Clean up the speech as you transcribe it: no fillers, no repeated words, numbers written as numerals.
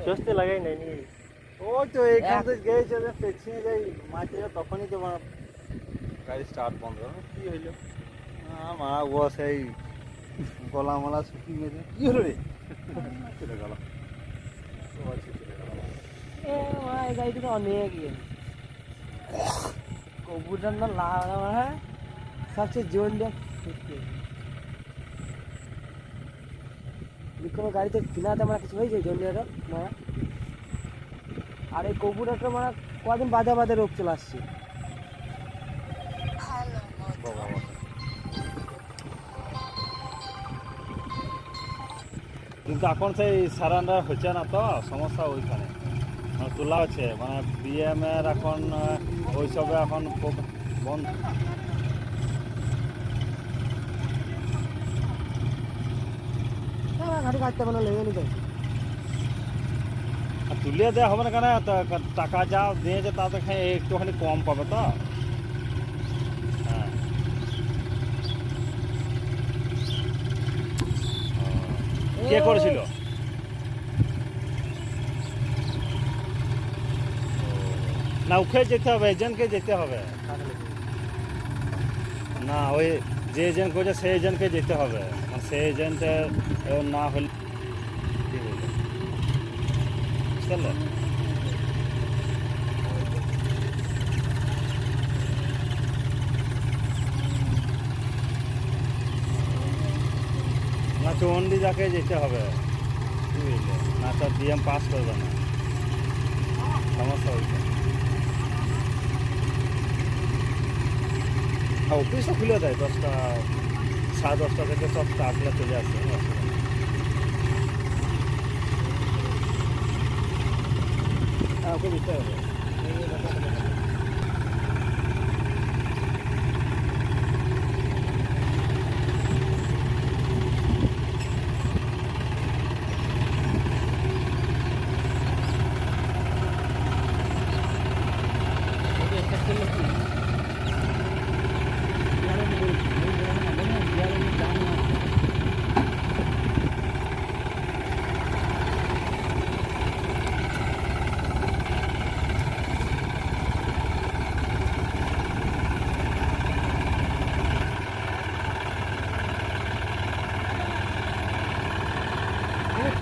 চষতে লাগাই নাই নি ওই তো এইখান থেকে গিয়েছে যে পেছিয়ে যাই মাঠে তখনই তো গাড়ি স্টার্ট বন্ধ হলো কি হইলো মা ও সেই গলা মলা শুকিয়ে গেছে কি হলো রে চলে গেল এই গাড়িটা তো অনেক কবুতর না লাগা है सबसे जोन दे কোনো গাড়িতে কিনাতে আমার কিছু হয়েছে জন্যের মারা আর এই কবুতরটা মানে কদিন বাদে বাদে রোগ চলে আসছে কিন্তু এখন সেই সারান্ডার হচ্ছে না তো সমস্যা ওইখানে তোলা হচ্ছে মানে বিএমের এখন ওইসবে এখন বন্ধ গাড়ি কাটতে মানে লেগে নিতে আর তুলিয়ে দেওয়া হবে না কেন টাকা যা দিয়েছে তাতে একটুখানি কম পাবে তো হ্যাঁ কে করেছিল না ওকে যেতে হবে এজেন্টকে যেতে হবে না ওই যে এজেন্ট করছে সেই এজেন্টকে যেতে হবে সেই এজেন্টের না হলে কি বলবে বুঝতে পারলে না চন্ডি যাকে যেতে হবে কি বুঝলে না তো ডিএম পাস করবে না সমস্যা হয়েছে অফিসও খুলে দেয় 10টা 10:30 থেকে সব স্টাফরা চলে আসে ওকে দিতে হবে একটা